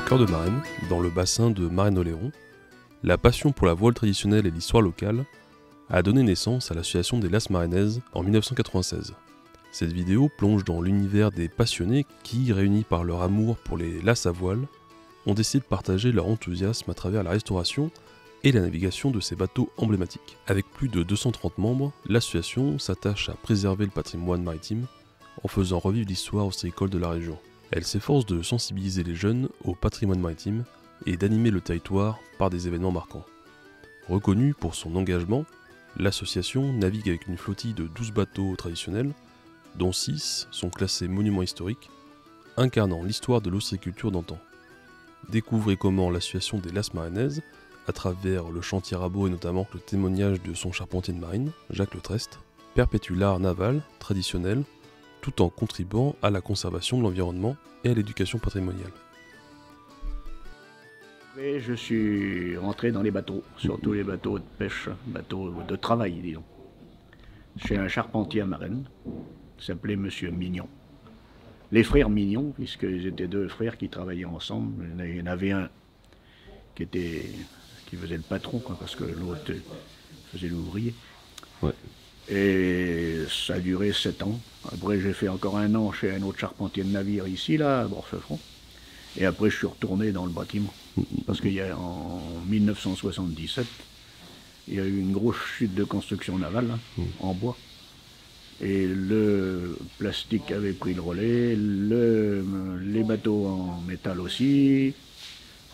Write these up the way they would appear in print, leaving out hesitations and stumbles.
cœur de Marennes, dans le bassin de Marennes-Oléron, la passion pour la voile traditionnelle et l'histoire locale a donné naissance à l'association des Lasses Marennaises en 1996. Cette vidéo plonge dans l'univers des passionnés qui, réunis par leur amour pour les lasses à voile, ont décidé de partager leur enthousiasme à travers la restauration et la navigation de ces bateaux emblématiques. Avec plus de 230 membres, l'association s'attache à préserver le patrimoine maritime en faisant revivre l'histoire ostréicole de la région. Elle s'efforce de sensibiliser les jeunes au patrimoine maritime et d'animer le territoire par des événements marquants. Reconnue pour son engagement, l'association navigue avec une flottille de 12 bateaux traditionnels, dont 6 sont classés monuments historiques, incarnant l'histoire de l'ostréiculture d'antan. Découvrez comment l'association des Lasses Marennaises, à travers le chantier Rabot et notamment le témoignage de son charpentier de marine, Jacques Le Trest, perpétue l'art naval traditionnel tout en contribuant à la conservation de l'environnement et à l'éducation patrimoniale. Et je suis rentré dans les bateaux, surtout les bateaux de pêche, bateaux de travail, disons. Chez un charpentier à Marennes, qui s'appelait Monsieur Mignon. Les frères Mignon, puisqu'ils étaient deux frères qui travaillaient ensemble. Il y en avait un qui faisait le patron, quoi, parce que l'autre faisait l'ouvrier. Ouais. Et ça a duré 7 ans. Après, j'ai fait encore 1 an chez un autre charpentier de navire ici, là, à Borchefron. Et après, je suis retourné dans le bâtiment. Parce qu'en 1977, il y a eu une grosse chute de construction navale, hein, en bois. Et le plastique avait pris le relais, les bateaux en métal aussi.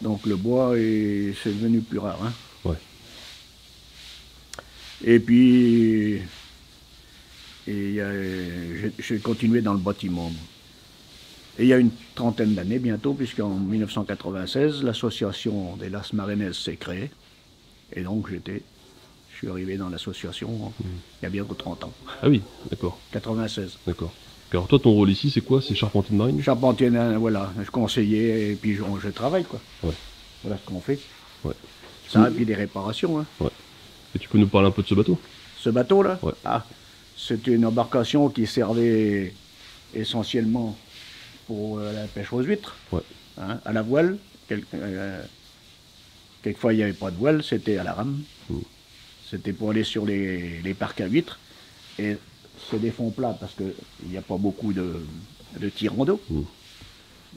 Donc le bois, c'est devenu plus rare. Hein. Ouais. Et puis, j'ai continué dans le bâtiment. Et il y a une trentaine d'années bientôt, puisqu'en 1996, l'association des Lasses Marennaises s'est créée. Et donc je suis arrivé dans l'association il y a bientôt 30 ans. Ah oui, d'accord. 96. D'accord. Alors toi, ton rôle ici, c'est quoi? C'est charpentier de marine? Charpentier, voilà, je conseillais et puis je travaille, quoi. Ouais. Voilà ce qu'on fait. Ouais. Ça, et puis des réparations. Hein. Ouais. Et tu peux nous parler un peu de ce bateau? Ce bateau-là, ouais. C'est une embarcation qui servait essentiellement pour la pêche aux huîtres, ouais. Hein, à la voile. Quelquefois, il n'y avait pas de voile, c'était à la rame. C'était pour aller sur les parcs à huîtres. Et c'est des fonds plats parce qu'il n'y a pas beaucoup de tirants d'eau.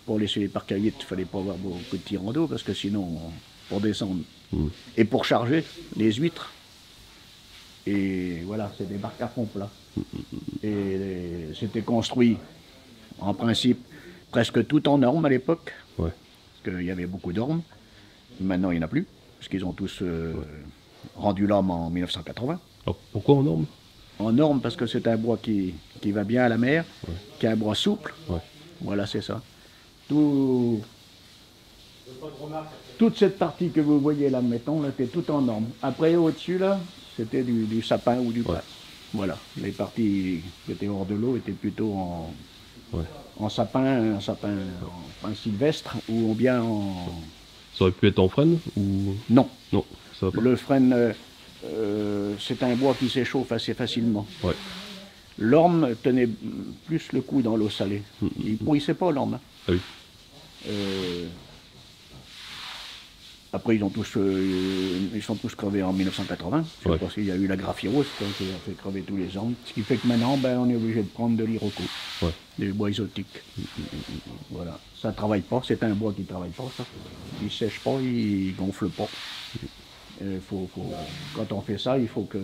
Pour aller sur les parcs à huîtres, il ne fallait pas avoir beaucoup de tirants d'eau parce que sinon, pour descendre. Et pour charger les huîtres. Et voilà, c'est des barques à fond plat. Et c'était construit, en principe, presque tout en normes à l'époque. Ouais. Parce qu'il y avait beaucoup d'ormes. Maintenant, il n'y en a plus. Parce qu'ils ont tous rendu l'orme en 1980. Alors pourquoi en normes? En norme parce que c'est un bois qui va bien à la mer, qui est un bois souple. Ouais. Voilà, c'est ça. Toute cette partie que vous voyez là, mettons, là, c'était tout en norme. Après, au-dessus, là, c'était du sapin ou du plat. Voilà. Les parties qui étaient hors de l'eau étaient plutôt en sapin, en sylvestre, ou bien en... Ça aurait pu être en frêne ou... Non. Non, ça va pas. Le frêne, c'est un bois qui s'échauffe assez facilement. Ouais. L'orme tenait plus le coup dans l'eau salée. Il ne pourrissait pas l'orme. Hein. Ah oui. Après, ils sont tous crevés en 1980. Je sais pas s'il y a eu la graphirose qui a fait crever tous les ormes. Ce qui fait que maintenant, on est obligé de prendre de l'iroko, des bois exotiques. Voilà. Ça ne travaille pas, c'est un bois qui ne travaille pas, ça. Il ne sèche pas, il ne gonfle pas. Quand on fait ça, il faut que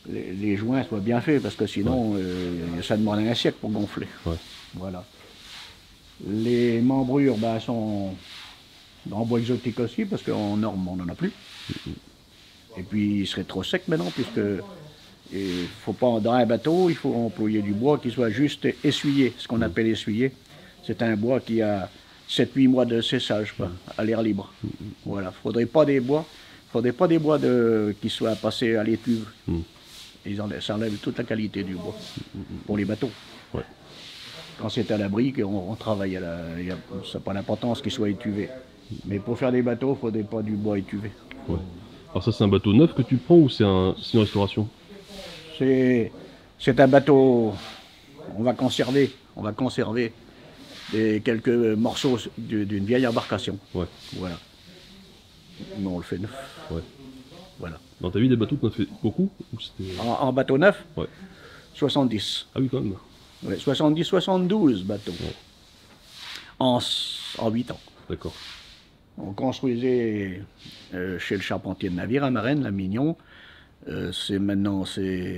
les joints soient bien faits, parce que sinon, ça demande un siècle pour gonfler. Ouais. Voilà. Les membrures sont en bois exotique aussi, parce qu'en norme, on n'en a plus. Et puis, il serait trop sec maintenant, puisque faut pas, dans un bateau, il faut employer du bois qui soit juste essuyé, ce qu'on appelle essuyé. C'est un bois qui a 7-8 mois de séchage, quoi, à l'air libre. Voilà. Faudrait pas des bois qui soient passés à l'étuve. Ça enlève toute la qualité du bois pour les bateaux. Ouais. Quand c'est à l'abri, on travaille ça n'a pas d'importance qu'il soit étuvé. Mais pour faire des bateaux, il ne faudrait pas du bois étuvé. Ouais. Alors ça, c'est un bateau neuf que tu prends ou c'est une restauration? C'est un bateau, on va conserver quelques morceaux d'une vieille embarcation. Ouais. Voilà. Mais on le fait neuf. Ouais. Voilà. Dans ta vie, des bateaux, tu en as fait beaucoup ou c'était... En bateau neuf, Ouais. 70. Ah oui, quand même. Ouais, 70, 72 bateaux. Ouais. En 8 ans. D'accord. On construisait chez le charpentier de navire à Marennes, la Mignon. C'est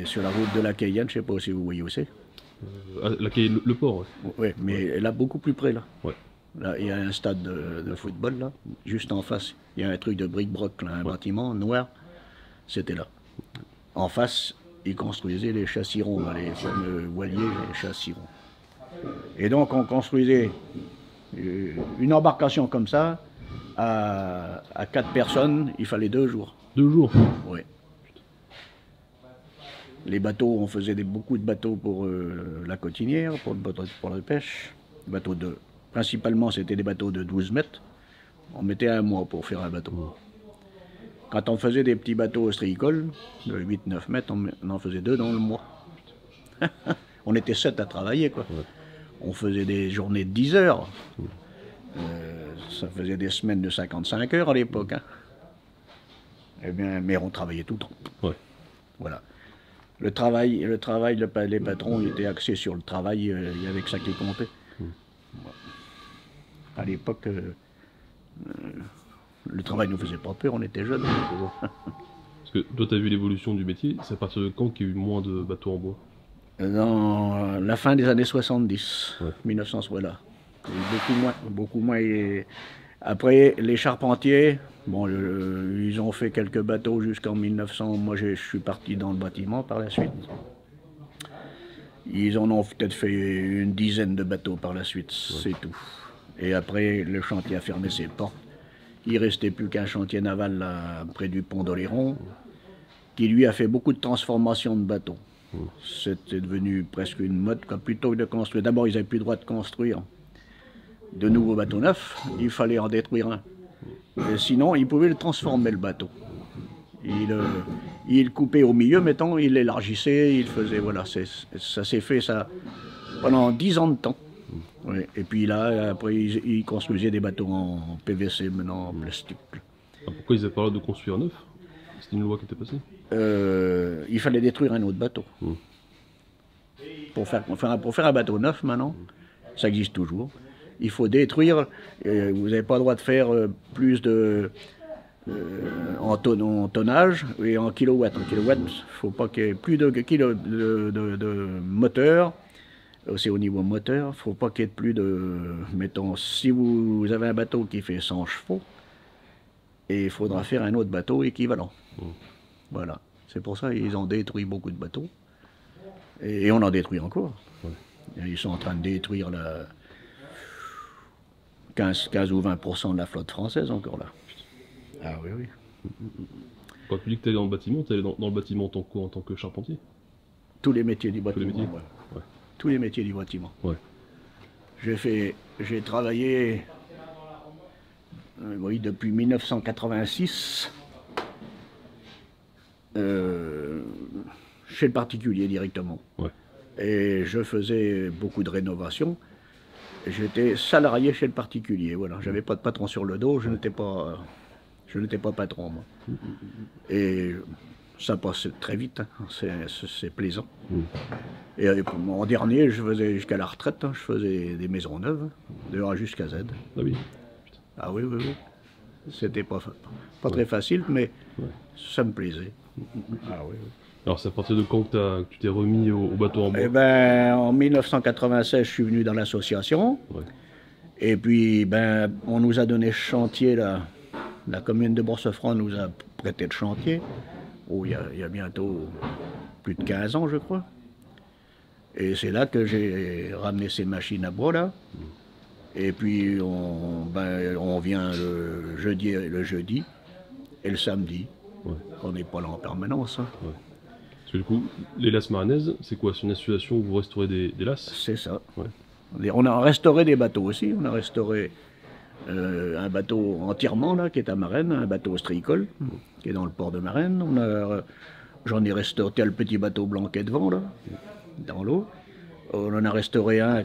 sur la route de la Cayenne, je ne sais pas si vous voyez où c'est. Le port, ouais. Oui, mais là, beaucoup plus près, là. Ouais. Là, il y a un stade de football, là, juste en face. Il y a un truc de bric-broc, là, un bâtiment noir. C'était là. En face, ils construisaient les chassirons, là, les fameux voiliers, les chassirons. Et donc, on construisait une embarcation comme ça, à 4 personnes, il fallait 2 jours. 2 jours? Oui. Les bateaux, on faisait beaucoup de bateaux pour la cotinière, pour la pêche. Principalement, c'était des bateaux de 12 mètres. On mettait 1 mois pour faire un bateau. Quand on faisait des petits bateaux ostréicoles, de 8-9 mètres, on en faisait 2 dans le mois. On était 7 à travailler, quoi. Ouais. On faisait des journées de 10 heures. Ça faisait des semaines de 55 heures à l'époque. Hein. Eh bien, mais on travaillait tout le temps. Ouais. Voilà. Le travail, les patrons étaient axés sur le travail, il y avait que ça qui comptait. À l'époque, le travail ne nous faisait pas peur, on était jeunes. Parce que toi, tu as vu l'évolution du métier, c'est à partir de quand qu'il y a eu moins de bateaux en bois? Dans la fin des années 70, ouais. 1900, voilà. Beaucoup moins. Et après, les charpentiers, bon, ils ont fait quelques bateaux jusqu'en 1900. Moi, je suis parti dans le bâtiment par la suite. Ils en ont peut-être fait une dizaine de bateaux par la suite, ouais. C'est tout. Et après, le chantier a fermé ses portes. Il ne restait plus qu'un chantier naval là, près du pont d'Oléron, qui lui a fait beaucoup de transformations de bateaux. C'était devenu presque une mode, quoi. Plutôt que de construire. D'abord, ils n'avaient plus le droit de construire de nouveaux bateaux neufs, il fallait en détruire un. Et sinon, ils pouvaient le transformer, le bateau. Il coupait au milieu, mettons, il l'élargissait, il faisait, voilà, ça s'est fait ça pendant 10 ans de temps. Oui. Et puis là, après, ils construisaient des bateaux en PVC, maintenant en plastique. Pourquoi ils avaient pas le droit de construire neuf? C'était une loi qui était passée? Il fallait détruire un autre bateau. Pour faire un bateau neuf, maintenant, ça existe toujours. Il faut détruire, vous n'avez pas le droit de faire plus de... en tonnage et en kilowatts. En kilowatts, il ne faut pas qu'il y ait plus de moteur. C'est au niveau moteur, il ne faut pas qu'il y ait plus de... Mettons, si vous avez un bateau qui fait 100 chevaux, et il faudra faire un autre bateau équivalent. Voilà. C'est pour ça qu'ils ont détruit beaucoup de bateaux. Et on en détruit encore. Ils sont en train de détruire 15 ou 20% de la flotte française encore là. Ah oui, oui. Quand tu dis que tu es dans le bâtiment, tu es dans le bâtiment en tant que charpentier? Tous les métiers du bâtiment. Tous les métiers, ouais. Tous les métiers du bâtiment. Ouais. J'ai travaillé oui, depuis 1986 chez le particulier directement. Ouais. Et je faisais beaucoup de rénovations. J'étais salarié chez le particulier, voilà. J'avais pas de patron sur le dos, je n'étais pas patron, moi. Et ça passe très vite, hein. C'est plaisant. Et en dernier, je faisais jusqu'à la retraite, hein, je faisais des maisons neuves, de A jusqu'à Z. Ah oui. Ah oui, oui, oui. C'était pas très facile, mais ça me plaisait. Ah oui, oui. Alors c'est à partir de quand que tu t'es remis au bateau en bois? Eh ben, en 1996, je suis venu dans l'association. Ouais. Et puis, ben, on nous a donné ce chantier là. La commune de Bourse-Franc nous a prêté le chantier. Oh, il y a bientôt plus de 15 ans, je crois. Et c'est là que j'ai ramené ces machines à bois là. Et puis, on vient le jeudi et le samedi. Ouais. On n'est pas là en permanence. Hein. Ouais. Parce que du coup, les lasses maranaises, c'est quoi? C'est une association où vous restaurez des lasses? C'est ça. Ouais. On a restauré des bateaux aussi. On a restauré un bateau entièrement là, qui est à Marennes, un bateau ostréicole, qui est dans le port de Marennes. J'en ai restauré le petit bateau blanc qui est devant, là, dans l'eau. On en a restauré un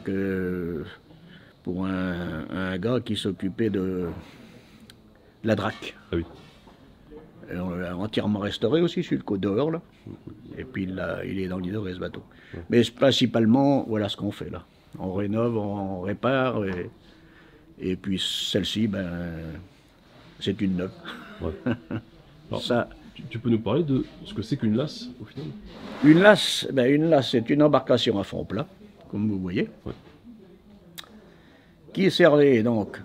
pour un gars qui s'occupait de la drac. Ah oui. Et on l'a entièrement restauré aussi sur le côte dehors, là. Et puis là, il est dans l'idée ce bateau. Ouais. Mais principalement, voilà ce qu'on fait là. On rénove, on répare, et puis celle-ci, ben, c'est une neuve. Ouais. Alors, ça, tu peux nous parler de ce que c'est qu'une lasse au final? Une lasse, c'est une embarcation à fond plat, comme vous voyez, ouais, qui servait donc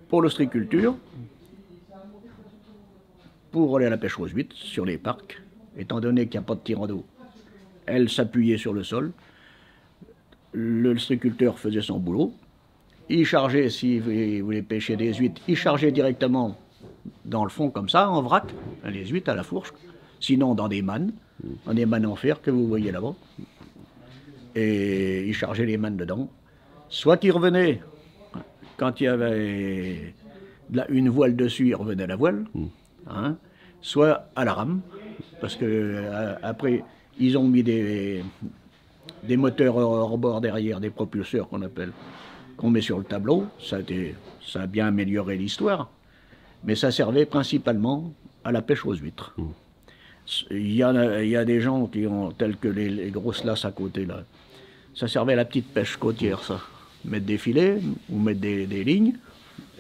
pour l'ostréiculture, pour aller à la pêche aux huîtres sur les parcs, étant donné qu'il n'y a pas de tirant d'eau. Elle s'appuyait sur le sol, l'ostréiculteur faisait son boulot, il chargeait, si vous voulez pêcher des huîtres, il chargeait directement dans le fond comme ça, en vrac, les huîtres à la fourche, sinon dans des mannes en fer que vous voyez là-bas, et il chargeait les mannes dedans. Soit il revenait, quand il y avait une voile dessus, il revenait à la voile, hein, soit à la rame, parce que après ils ont mis des moteurs hors bord derrière, des propulseurs qu'on appelle, qu'on met sur le tableau. Ça a bien amélioré l'histoire, mais ça servait principalement à la pêche aux huîtres. Il y a des gens qui ont, tels que les grosses lasses à côté là, ça servait à la petite pêche côtière, ça. Mettre des filets ou mettre des lignes,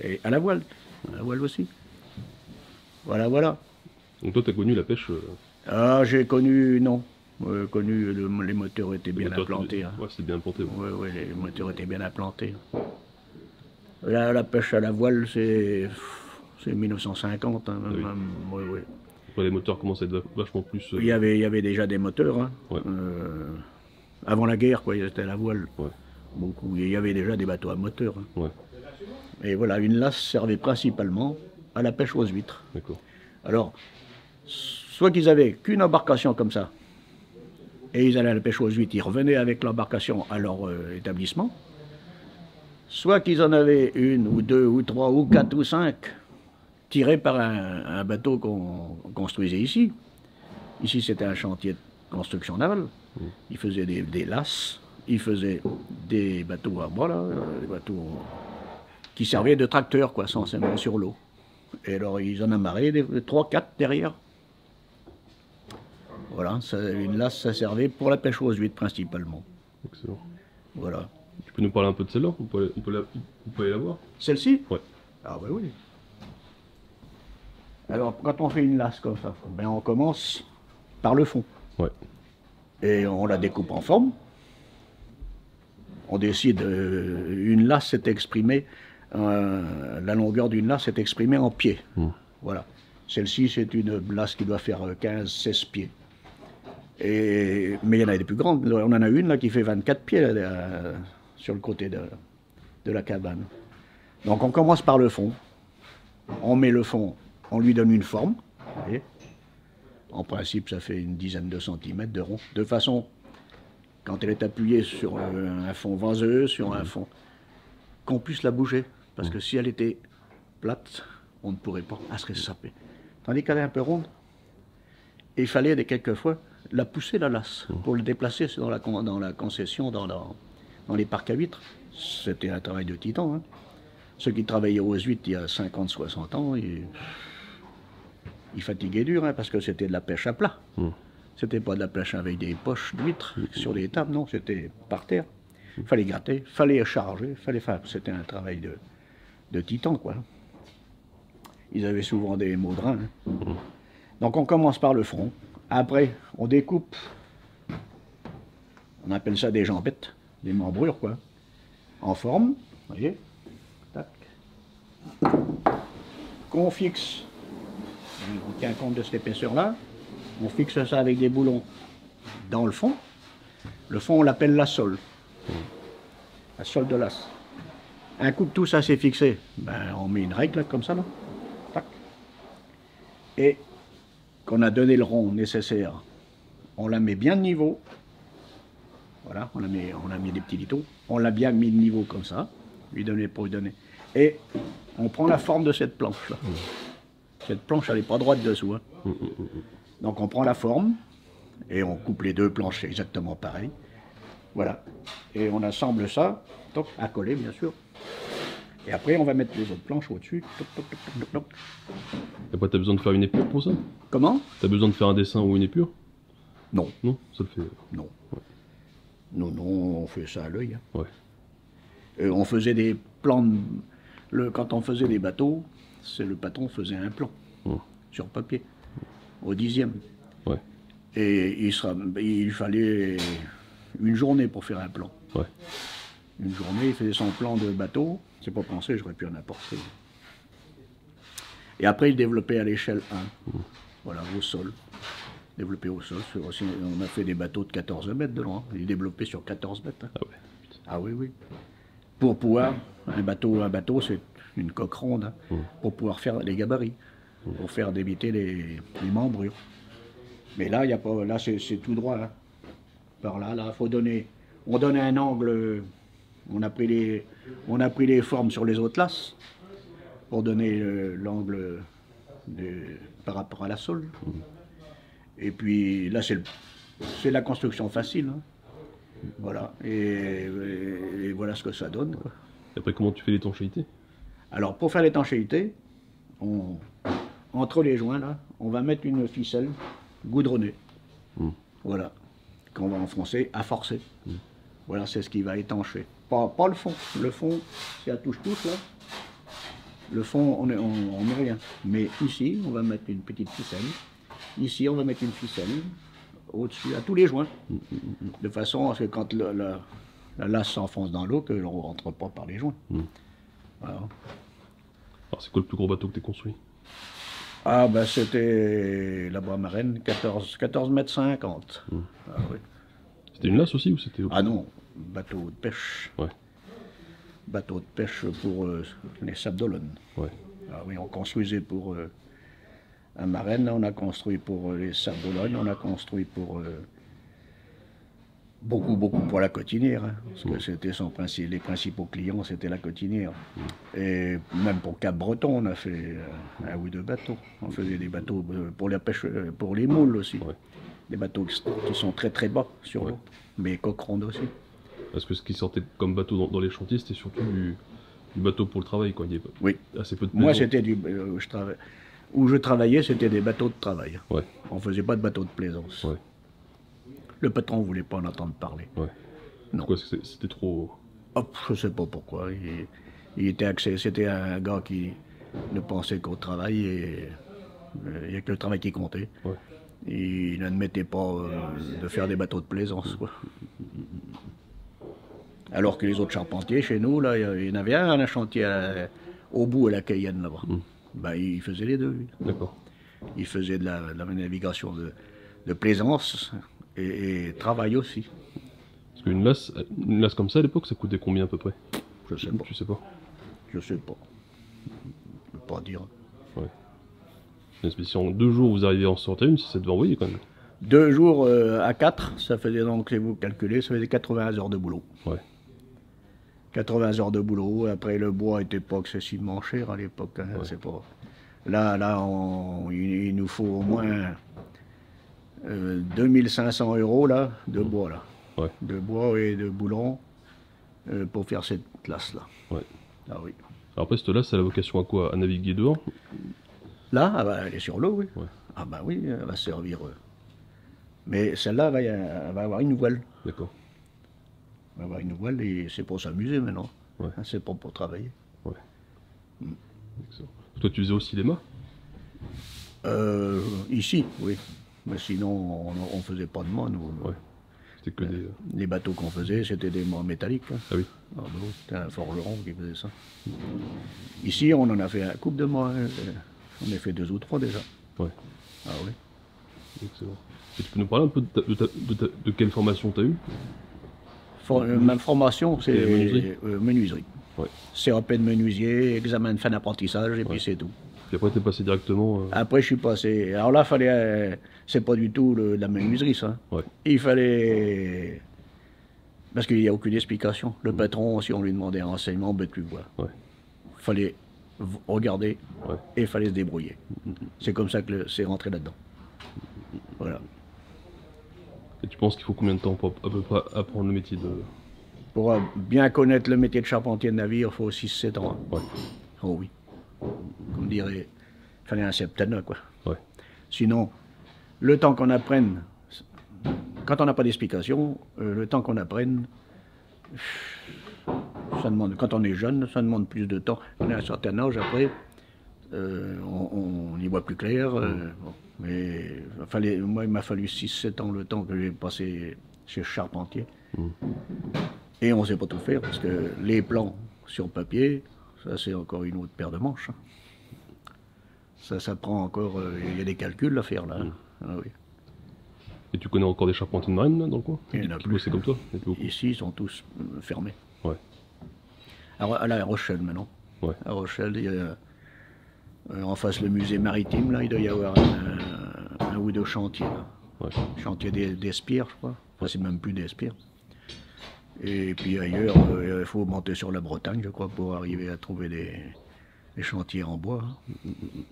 et à la voile aussi. Voilà, voilà. Donc toi, tu as connu la pêche Ah, j'ai connu, non. Les moteurs étaient bien implantés. Hein. Ouais, c'était bien implanté. Ouais, ouais, les moteurs étaient bien implantés. Là, la pêche à la voile, c'est 1950. Hein, oui. Ouais, ouais. Après, les moteurs commencent à être vachement plus... Il y avait déjà des moteurs. Hein. Ouais. Avant la guerre, quoi, c'était à la voile. Ouais. Beaucoup. Il y avait déjà des bateaux à moteur. Hein. Ouais. Et voilà, une lasse servait principalement à la pêche aux huîtres. D'accord. Alors, soit qu'ils avaient qu'une embarcation comme ça, et ils allaient à la pêche aux huîtres, ils revenaient avec l'embarcation à leur établissement, soit qu'ils en avaient une, ou deux, ou trois, ou quatre, ou cinq, tirés par un bateau qu'on construisait ici. Ici, c'était un chantier de construction navale. Ils faisaient des lasses, ils faisaient des bateaux à bois, là, des bateaux qui servaient de tracteurs, quoi, essentiellement sur l'eau. Et alors, ils en amarraient 3, 4 derrière. Voilà, une lasse, ça servait pour la pêche aux huîtres principalement. Excellent. Voilà. Tu peux nous parler un peu de celle-là? On peut aller la voir? Celle-ci? Ouais. Ah ben oui. Alors, quand on fait une lasse comme ça, ben on commence par le fond. Ouais. Et on la découpe en forme. On décide, une lasse est exprimée, la longueur d'une lasse est exprimée en pieds. Voilà. Celle-ci, c'est une lasse qui doit faire 15-16 pieds. Mais il y en a des plus grandes. On en a une là qui fait 24 pieds là, sur le côté de la cabane. Donc on commence par le fond. On met le fond, on lui donne une forme. Vous voyez. En principe, ça fait une dizaine de centimètres de rond. De façon, quand elle est appuyée sur un fond vaseux, sur un fond, qu'on puisse la bouger. Parce que si elle était plate, on ne pourrait pas, elle serait sapée. Tandis qu'elle est un peu ronde, et il fallait quelquefois la pousser la lasse pour le déplacer dans la concession, dans les parcs à huîtres. C'était un travail de titan. Hein. Ceux qui travaillaient aux huîtres il y a 50-60 ans, ils fatiguaient dur, hein, parce que c'était de la pêche à plat. C'était pas de la pêche avec des poches d'huîtres sur des tables, non, c'était par terre. Il fallait gratter, il fallait charger, c'était un travail de titan, quoi. Ils avaient souvent des maudrins. Hein. Donc on commence par le front. Après, on découpe. On appelle ça des jambettes, des membrures, quoi. En forme, vous voyez. Tac. Qu'on fixe. On tient compte de cette épaisseur-là. On fixe ça avec des boulons dans le fond. Le fond, on l'appelle la sole. La sole de l'as. Un coup que tout ça s'est fixé, ben, on met une règle là, comme ça, là. Tac. Et qu'on a donné le rond nécessaire, on la met bien de niveau. Voilà, on a mis des petits litos. On l'a bien mis de niveau comme ça, lui donner pour lui donner. Et on prend la forme de cette planche là. Cette planche, elle n'est pas droite dessous. Hein. Donc on prend la forme et on coupe les deux planches exactement pareil. Voilà. Et on assemble ça, toc, à coller bien sûr. Et après, on va mettre les autres planches au-dessus. Toc, toc, toc, toc, toc. Après, t'as besoin de faire une épure pour ça? Comment? T'as besoin de faire un dessin ou une épure? Non. Non, ça le fait. Non. Non, non, on fait ça à l'œil. Hein. Ouais. On faisait des plans. Quand on faisait des bateaux, le patron faisait un plan sur papier, au 10e. Ouais. Et il fallait une journée pour faire un plan. Ouais. Une journée, il faisait son plan de bateau. C'est pas pensé, j'aurais pu en apporter. Et après, il développait à l'échelle 1. Voilà, au sol. Développé au sol. On a fait des bateaux de 14 mètres de long. Il développait sur 14 mètres. Hein. Ah ouais. Ah oui, oui. Pour pouvoir, un bateau, c'est une coque ronde, hein, pour pouvoir faire les gabarits, pour faire débiter les membrures. Mais là, y a pas, là c'est tout droit. Hein. Par là, faut donner. On donne un angle. On a pris les formes sur les autres lasses pour donner l'angle par rapport à la sole. Et puis là, c'est la construction facile. Hein. Voilà. Et voilà ce que ça donne. Quoi. Et après, comment tu fais l'étanchéité? Alors, pour faire l'étanchéité, entre les joints, là, on va mettre une ficelle goudronnée. Voilà. Qu'on va enfoncer à forcer. Voilà, c'est ce qui va étancher. Pas le fond. Le fond, c'est à touche-touche, là. Le fond, on met rien. Mais ici, on va mettre une petite ficelle. Ici, on va mettre une ficelle au-dessus, à tous les joints. De façon à ce que quand la lasse s'enfonce dans l'eau, que l'on ne rentre pas par les joints. Voilà. Alors, c'est quoi le plus gros bateau que tu as construit? Ah, ben c'était la Bramarine, 14 mètres 50. Ah, oui. C'était une lasse aussi ou c'était... Ah non, bateau de pêche. Ouais. Bateau de pêche pour les Sables d'Olonne. Ouais. Ah oui, on construisait pour un Marraine, on a construit pour les Sables d'Olonne, on a construit pour beaucoup pour la Cotinière, hein, parce que c'était les principaux clients, c'était la Cotinière. Et même pour Cap-Breton, on a fait un ou deux bateaux. On faisait des bateaux pour la pêche, pour les moules aussi. Ouais. Des bateaux qui sont très très bas sur l'eau, mais coque ronde aussi. Parce que ce qui sortait comme bateau dans les chantiers, c'était surtout du bateau pour le travail, quoi. Il y avait assez peu de moi, c'était où je travaillais, c'était des bateaux de travail. Ouais. On faisait pas de bateaux de plaisance. Ouais. Le patron ne voulait pas en entendre parler. Ouais. Non. Pourquoi c'était trop... Oh, je sais pas pourquoi. Il était c'était un gars qui ne pensait qu'au travail et il n'y a que le travail qui comptait. Ouais. Il n'admettait pas de faire des bateaux de plaisance. Quoi. Alors que les autres charpentiers, chez nous, là, il y en avait un chantier au bout à la Cayenne, là-bas. Ben, il faisait les deux. D'accord. Il faisait de la navigation de plaisance et travail aussi. Parce qu'une lasse comme ça, à l'époque, ça coûtait combien à peu près? Je sais pas. Tu sais pas? Je sais pas. Je peux pas dire. Ouais. Mais si en 2 jours vous arrivez à en sortir une, ça devait envoyer quand même. 2 jours à 4, ça faisait donc, si vous calculez, ça faisait 80 heures de boulot. Ouais. 80 heures de boulot. Après, le bois n'était pas excessivement cher à l'époque. Hein, c'est pas... Là, il nous faut au moins 2500 € là, de bois. Là. Ouais. De bois et de boulons pour faire cette lasse-là. Ouais. Ah oui. Alors après, cette lasse, ça a la vocation à quoi? À naviguer dehors? Là, elle est sur l'eau, oui. Ouais. Ah bah oui, elle va servir. Mais celle-là, elle va avoir une voile. D'accord. Elle va avoir une voile et c'est pour s'amuser maintenant. Ouais. C'est pas pour travailler. Ouais. Excellent. Toi, tu faisais aussi les mâts? Ici, oui. Mais sinon, on faisait pas de mâts, nous. Ouais. C'était que des... Les bateaux qu'on faisait, c'était des mâts métalliques. Hein. Ah oui. Ah bah oui, c'était un forgeron qui faisait ça. Ici, on en a fait un couple de mâts. Hein. On a fait 2 ou 3 déjà. Ouais. Ah oui. Excellent. Et tu peux nous parler un peu de quelle formation tu as eue? Ma formation, c'est menuiserie. Ouais. CAP de menuisier, examen de fin d'apprentissage, et puis c'est tout. Puis après, tu es passé directement... Après, je suis passé... Alors là, c'est pas du tout la menuiserie, ça. Ouais. Il fallait... Parce qu'il n'y a aucune explication. Le patron, si on lui demandait un renseignement, ben tu vois. Ouais. Il fallait regarder et il fallait se débrouiller. C'est comme ça que c'est rentré là-dedans. Voilà. Et tu penses qu'il faut combien de temps pour à peu près apprendre le métier de... Pour bien connaître le métier de charpentier de navire, il faut 6-7 ans. Ouais. Oh oui. Comme dirait, il fallait un septennat, quoi. Ouais. Sinon, le temps qu'on apprenne, quand on n'a pas d'explication, le temps qu'on apprenne, ça demande, quand on est jeune, ça demande plus de temps. On est à un certain âge, après, on y voit plus clair. Bon. Mais moi, il m'a fallu 6-7 ans le temps que j'ai passé chez Charpentier. Et on ne sait pas tout faire, parce que les plans sur papier, ça c'est encore une autre paire de manches. Ça prend encore... Il y a des calculs à faire là. Ah, oui. Et tu connais encore des charpentiers de marine là, dans le coin? Il y en a qui plus. bossaient comme toi? Il y en a plus beaucoup. Ici, ils sont tous fermés. Ouais. Alors, à La Rochelle maintenant. Ouais. À Rochelle, il y a, en face le musée maritime, là, il doit y avoir un ou deux chantiers. Là. Ouais. Chantier d'Espire, je crois. Enfin, c'est même plus d'Espire. Et puis ailleurs, il faut monter sur la Bretagne, je crois, pour arriver à trouver des chantiers en bois.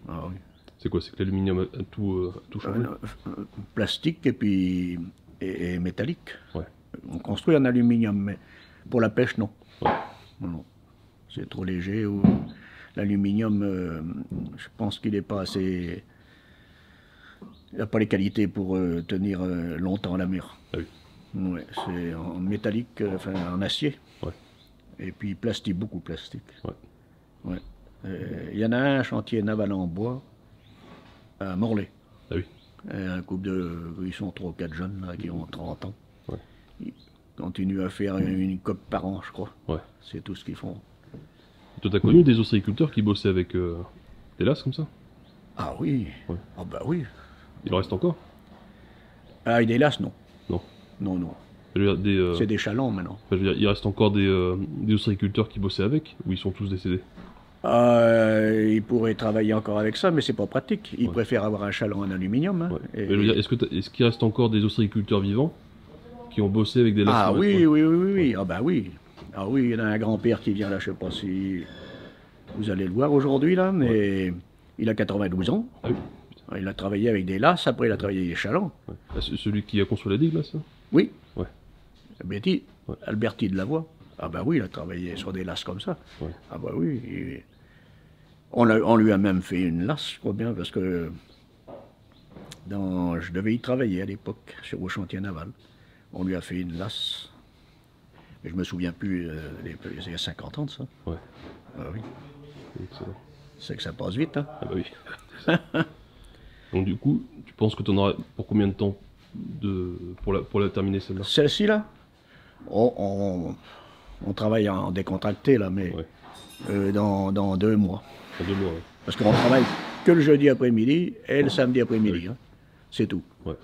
Ah, oui. C'est quoi? C'est que l'aluminium a tout changé? Plastique et puis et métallique. Ouais. On construit en aluminium, mais pour la pêche, non. Ouais. Non. C'est trop léger. L'aluminium, je pense qu'il n'est pas assez... Il n'a pas les qualités pour tenir longtemps à la mer. Ah oui. Ouais, c'est en métallique, enfin en acier. Ouais. Et puis plastique, beaucoup plastique. Ouais. Ouais. Il y en a un chantier naval en bois à Morlaix. Ah oui. Un couple ils sont 3 ou 4 jeunes là, qui ont 30 ans. Ouais. Ils continuent à faire une coque par an, je crois. Ouais. C'est tout ce qu'ils font. Toi, t'as connu des ostréiculteurs qui bossaient avec des lasses comme ça? Ah oui. Ouais. Ah bah oui. Il en reste encore? Ah, et des lasses, non. Non. Non, non. Je veux dire, C'est des chalands maintenant. enfin, je veux dire, il reste encore des ostréiculteurs qui bossaient avec, ou ils sont tous décédés? Ils pourraient travailler encore avec ça, mais c'est pas pratique. Ils préfèrent avoir un chaland en aluminium. Hein, Ouais. Mais je veux dire, est-ce qu'il reste encore des ostréiculteurs vivants qui ont bossé avec des lasses? Ah oui, oui, oui, oui, oui. Ah bah oui. Ah oui, il y en a un grand-père qui vient là, je sais pas si vous allez le voir aujourd'hui là, mais il a 92 ans. Ah oui. Il a travaillé avec des lasses, après il a travaillé avec des chalands. Ouais. Ah, celui qui a construit la digue là, ça? Oui. Ouais. Betty, Ouais. Alberti de Lavoie. Ah bah oui, il a travaillé sur des lasses comme ça. Ouais. Ah bah oui. On lui a même fait une lasse, je crois bien, parce que je devais y travailler à l'époque, au chantier naval. On lui a fait une lasse. Mais je me souviens plus, il y a 50 ans de ça. Ouais. Ah oui. Excellent. C'est que ça passe vite, hein. Ah bah oui. Donc du coup, tu penses que tu en auras pour combien de temps pour la terminer celle-là? Celle-ci là, on travaille en décontracté là, mais Ouais. dans 2 mois. En 2 mois, ouais. Parce qu'on travaille que le jeudi après-midi et le samedi après-midi. Hein. C'est tout. Ouais.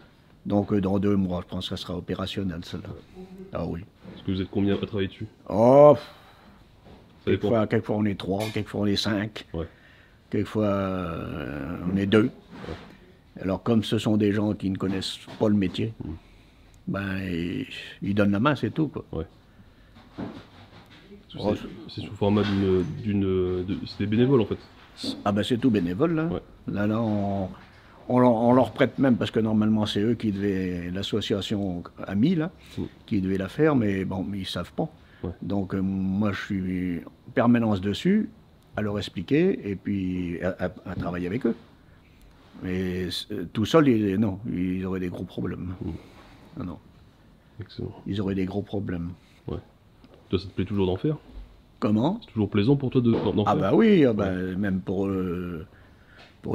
Donc dans 2 mois, je pense que ça sera opérationnel celle-là. Ah oui. Est-ce que vous êtes combien à travailler dessus? Oh, Ça dépend. quelquefois on est 3, quelquefois on est 5, Ouais. quelquefois on est 2. Alors comme ce sont des gens qui ne connaissent pas le métier, ben ils donnent la main, c'est tout quoi. Ouais. Oh, C'est sous format c'est des bénévoles en fait. Ah ben c'est tout bénévole là. Ouais. Là on leur prête même parce que normalement c'est eux qui devaient, l'association Amis là, qui devait la faire, mais bon, ils savent pas. Ouais. Donc moi je suis en permanence dessus, à leur expliquer et puis à travailler avec eux. Mais tout seul, non, ils auraient des gros problèmes. Non, non, Excellent. ils auraient des gros problèmes. Ouais. Toi, ça te plaît toujours d'en faire? Comment? C'est toujours plaisant pour toi d'en Ah faire? bah oui, même pour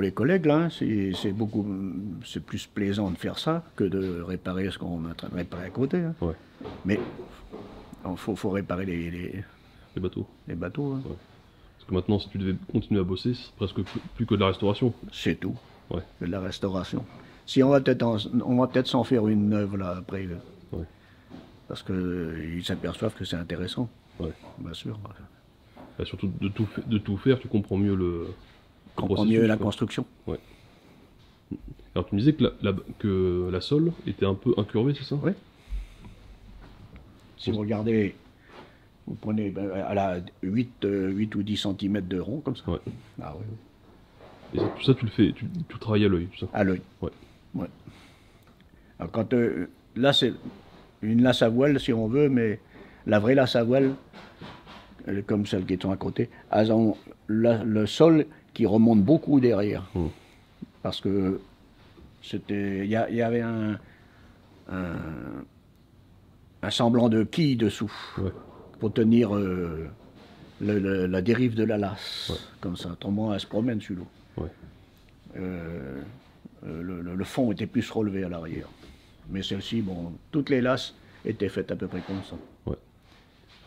les collègues, là, c'est plus plaisant de faire ça que de réparer ce qu'on est en train de réparer à côté. Hein. Ouais. Mais il faut réparer les Les bateaux. hein. Ouais. Parce que maintenant, si tu devais continuer à bosser, c'est presque plus que de la restauration. C'est tout. Ouais. De la restauration. Si on va peut-être s'en faire une œuvre là après. Ouais. Parce qu'ils s'aperçoivent que c'est intéressant. Ouais. Bien sûr. Bah, surtout de tout faire, tu comprends mieux le Comprend processus, mieux la quoi. construction. Ouais. Alors tu me disais que la sole était un peu incurvée, c'est ça? Oui. Si vous regardez, vous prenez, elle a 8 ou 10 cm de rond comme ça. Ouais. Ah oui, oui. Et tout ça, tu le fais, tu travailles à l'œil, tout ça? À l'œil. Ouais. Ouais. Alors quand là, c'est une lasse à voile, si on veut, mais la vraie lasse à voile, comme celle qui est à côté, elles ont le sol qui remonte beaucoup derrière. Parce que il y avait un semblant de quille dessous, pour tenir la dérive de la lasse, comme ça. Autrement, elle se promène sur l'eau. Le fond était plus relevé à l'arrière. Mais celle-ci, bon, toutes les lasses étaient faites à peu près comme ça.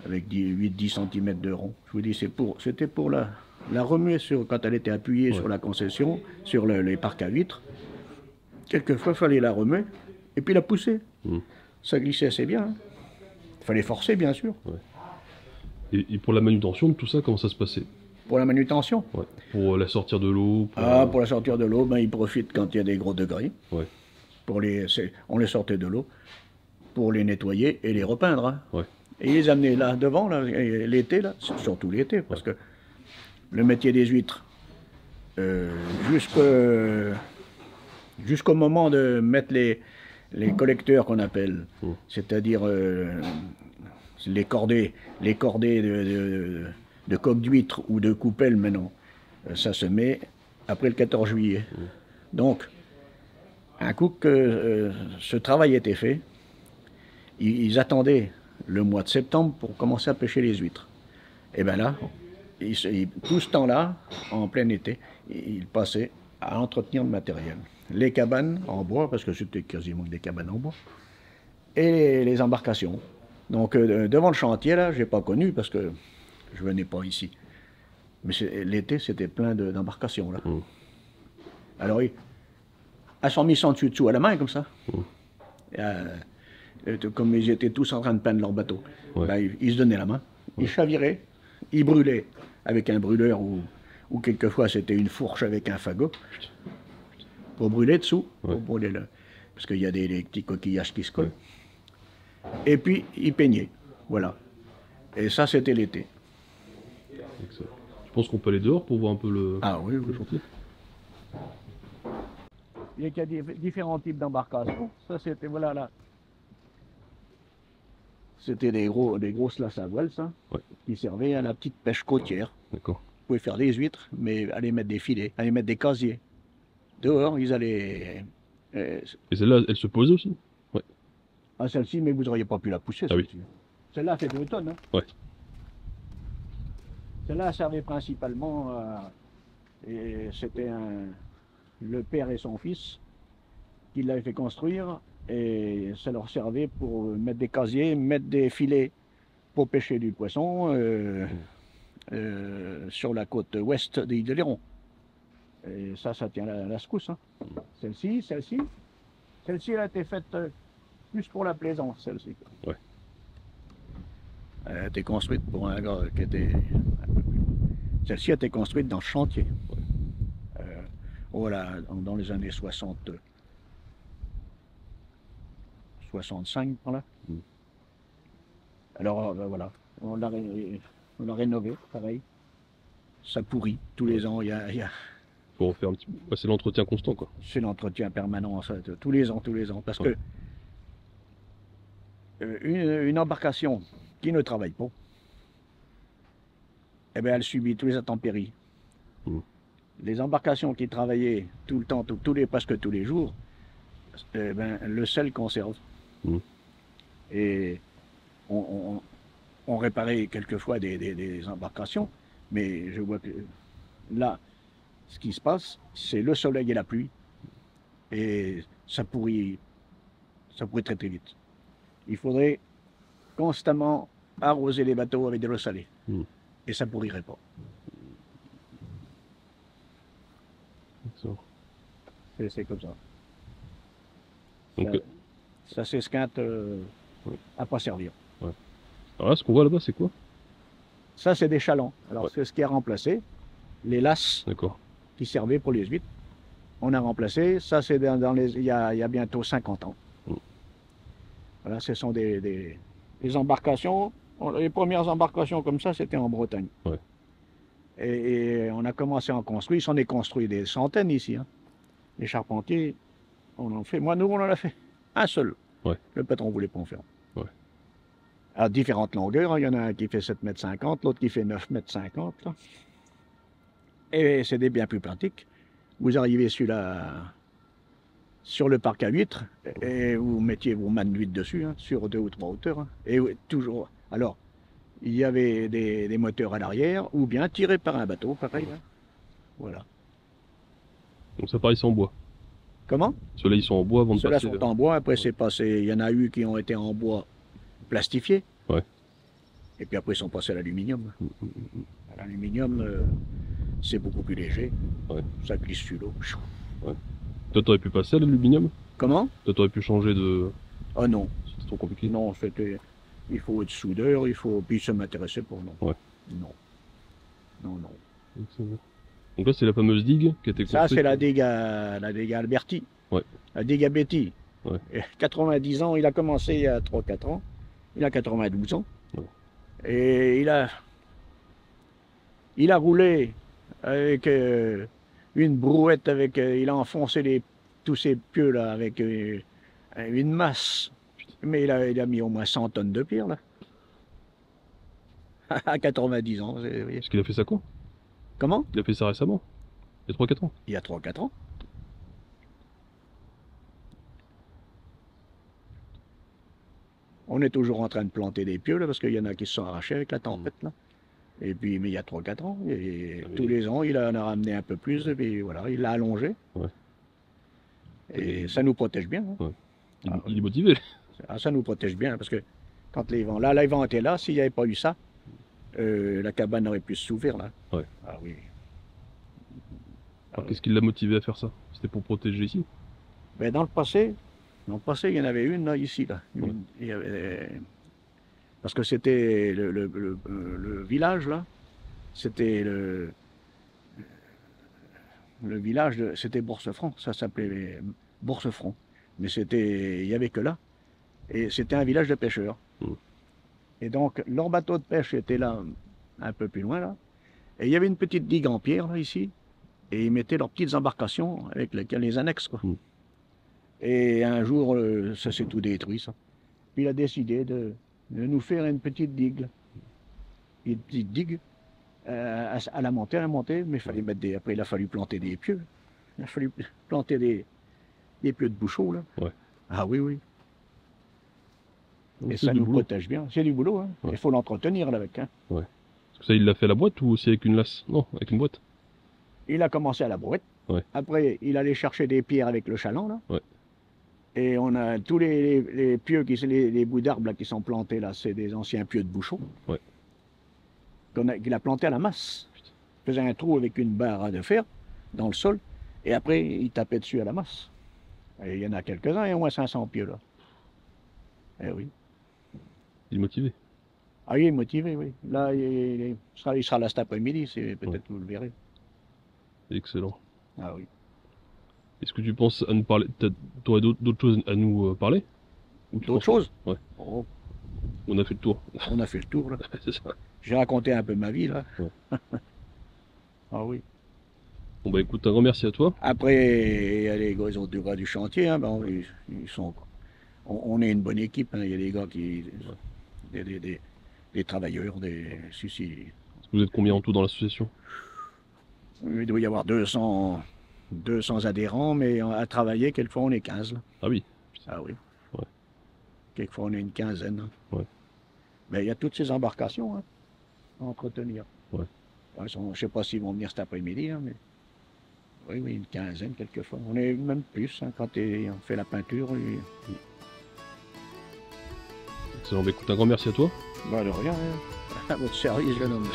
Avec 8-10 cm de rond. Je vous dis, c'était pour la remuer quand elle était appuyée sur la concession, sur les parcs à vitres. Quelquefois, il fallait la remuer et puis la pousser. Ça glissait assez bien. Il fallait forcer, bien sûr. Et pour la manutention de tout ça, comment ça se passait? Pour la manutention? Pour la sortir de l'eau? Pour la sortir de l'eau, ben, ils profitent quand il y a des gros degrés. On les sortait de l'eau pour les nettoyer et les repeindre. Hein. Et ils les amenaient là devant, là, l'été, là, surtout l'été, parce que le métier des huîtres, jusqu'au moment de mettre les collecteurs qu'on appelle, c'est-à-dire les cordées de coques d'huîtres ou de coupelles maintenant, ça se met après le 14 juillet. Donc, un coup que ce travail était fait, ils attendaient le mois de septembre pour commencer à pêcher les huîtres. Et bien là, tout ce temps-là, en plein été, ils passaient à entretenir le matériel. Les cabanes en bois, parce que c'était quasiment des cabanes en bois, et les embarcations. Donc devant le chantier, là, je n'ai pas connu parce que je venais pas ici. Mais l'été, c'était plein d'embarcations, là. Alors, elles sont mises en dessous à la main, comme ça. Comme ils étaient tous en train de peindre leur bateau. Ben, ils se donnaient la main, ils chaviraient, ils brûlaient avec un brûleur ou quelquefois c'était une fourche avec un fagot pour brûler dessous, pour brûler parce qu'il y a des petits coquillages qui se collent. Et puis ils peignaient, voilà. Et ça c'était l'été. Je pense qu'on peut aller dehors pour voir un peu le chantier. Il y a différents types d'embarcations. Ça c'était, voilà là. C'était des grosses lasses à voile, ça, qui servaient à la petite pêche côtière. D'accord. Vous pouvez faire des huîtres, mais aller mettre des filets, aller mettre des casiers. Dehors, ils allaient... Et celle-là, elle se posait aussi? Ah, celle-ci, mais vous n'auriez pas pu la pousser, celle-ci. Celle-là fait 2 tonnes. Hein. Celle-là servait principalement à... C'était le père et son fils qui l'avaient fait construire. Et ça leur servait pour mettre des casiers, mettre des filets pour pêcher du poisson sur la côte ouest de l'île de Léron. Et ça tient la secousse. Hein. Celle-ci, elle a été faite plus pour la plaisance, celle-ci. Elle a été construite pour un gars qui était un peu plus... Celle-ci a été construite dans le chantier. Voilà, dans les années 60. 65 par là. Alors ben voilà, on l'a rénové, pareil. Ça pourrit tous les ans. Faut refaire un petit peu. C'est l'entretien constant, quoi. C'est l'entretien permanent, ça, tous les ans, parce que une embarcation qui ne travaille pas, eh ben elle subit tous les intempéries. Les embarcations qui travaillaient tout le temps, presque tous les jours, eh ben, le sel conserve. Et on réparait quelquefois des embarcations, mais je vois que là, ce qui se passe, c'est le soleil et la pluie, et ça pourrit très très vite. Il faudrait constamment arroser les bateaux avec de l'eau salée, et ça pourrirait pas. C'est comme ça. Donc, ça s'esquinte à pas servir. Alors là, ce qu'on voit là-bas, c'est quoi? Ça, c'est des chalands. Alors, c'est ce qui a remplacé les lasses qui servaient pour les huîtres. On a remplacé, ça, c'est il y a bientôt 50 ans. Voilà, ce sont des embarcations. Les premières embarcations comme ça, c'était en Bretagne. Et on a commencé à en construire. Il s'en est construit des centaines ici. Hein. Les charpentiers, on en fait. Nous, on en a fait un seul. Ouais. Le patron voulait pas en faire. Ouais. À différentes longueurs, hein. Il y en a un qui fait 7,50 m, l'autre qui fait 9,50 m. Et c'est des bien plus pratiques. Vous arrivez sur le parc à huîtres et vous mettiez vos mannes d'huîtres dessus, hein, sur 2 ou 3 hauteurs. Hein. Et toujours. Alors, il y avait des moteurs à l'arrière ou bien tirés par un bateau, pareil. Hein. Voilà. Donc ça pareil, c'est en bois. Comment? Ceux-là, ils sont en bois avant de Ceux-là passer. sont en bois, après c'est passé. Il y en a eu qui ont été en bois plastifié. Ouais. Et puis après ils sont passés à l'aluminium. L'aluminium, c'est beaucoup plus léger. Ouais. Ça glisse sur l'eau. Ouais. Toi, t'aurais pu passer à l'aluminium? Comment? Toi, t'aurais pu changer de... Ah non. C'était trop compliqué? Non, c'était... Il faut être soudeur, il faut... Puis ça m'intéressait pour non. Ouais. Non. Non, non. Donc là, c'est la fameuse digue qui a été construite. Ça, c'est la digue Alberti. Ouais. La digue à Betty. Ouais. 90 ans, il a commencé il y a 3-4 ans. Il a 92 ans. Ouais. Et il a roulé avec une brouette, il a enfoncé tous ces pieux là avec une masse. Mais il a mis au moins 100 tonnes de pierre là. À 90 ans. Est-ce qu'il a fait ça quand? Comment? Il a fait ça récemment? Il y a 3-4 ans? Il y a 3-4 ans. On est toujours en train de planter des pieux là, parce qu'il y en a qui se sont arrachés avec la tempête là. Et puis, mais il y a 3-4 ans, et tous les ans, il en a ramené un peu plus, et puis voilà, il l'a allongé. Ouais. Et ça nous protège bien. Hein. Ouais. Il est motivé. Ça nous protège bien, parce que quand les vents, là, les vents étaient là, s'il n'y avait pas eu ça, la cabane aurait pu s'ouvrir là. Ouais. Ah oui. Alors, qu'est-ce qui l'a motivé à faire ça? C'était pour protéger ici? Mais dans le passé, il y en avait une là, ici, là. Ouais. Il y avait... Parce que c'était le village, là, c'était le village, c'était Bourse-Franc, ça s'appelait Bourse-Franc. Mais il n'y avait que là. Et c'était un village de pêcheurs. Et donc, leur bateau de pêche était là, un peu plus loin, là. Et il y avait une petite digue en pierre, là, ici. Et ils mettaient leurs petites embarcations avec les annexes, quoi. Et un jour, ça s'est tout détruit, ça. Puis il a décidé de nous faire une petite digue. Là. Une petite digue à la montée, mais il fallait mettre après il a fallu planter des pieux. Il a fallu planter des pieux de bouchon, là. Ouais. Ah oui, oui. Donc, et ça nous boulot. protège bien. C'est du boulot, hein. Ouais. Il faut l'entretenir, là, avec. Hein. Ouais. Parce que ça, il l'a fait à la boîte ou aussi avec une lasse? Non, avec une boîte. Il a commencé à la brouette. Ouais. Après, il allait chercher des pierres avec le chaland, là. Ouais. Et on a tous les pieux, les bouts d'arbres qui sont plantés là, c'est des anciens pieux de bouchon. Ouais. Qu'il a planté à la masse. Il faisait un trou avec une barre de fer dans le sol, et après il tapait dessus à la masse. Et il y en a quelques-uns, il y a au moins 500 pieux là. Eh oui. Il est motivé. Ah, il est motivé, oui. Là, il sera là cet après-midi, peut-être vous le verrez. Excellent. Ah oui. Est-ce que tu penses à nous parler? Tu aurais d'autres choses à nous parler? D'autres choses? Ouais. Oh, On a fait le tour. on a fait le tour là. C'est ça. J'ai raconté un peu ma vie là. Ouais. Ah oui. Bon bah écoute, un grand merci à toi. Après, il y a les gars, du gars du chantier, hein, ben, ils sont, on est une bonne équipe, hein, il y a des gars qui, des travailleurs, si. Vous êtes combien en tout dans l'association? Il doit y avoir 200 adhérents, mais à travailler, quelquefois on est 15. Là. Ah oui. Ah oui. Ouais. Quelquefois on est une quinzaine. Hein. Ouais. Mais il y a toutes ces embarcations hein, à entretenir. Ouais. Je ne sais pas s'ils vont venir cet après-midi, hein, mais oui, une quinzaine quelquefois. On est même plus hein, quand on fait la peinture. Excellent. Bah écoute, un grand merci à toi. Bah de rien, hein. À votre service, jeune homme.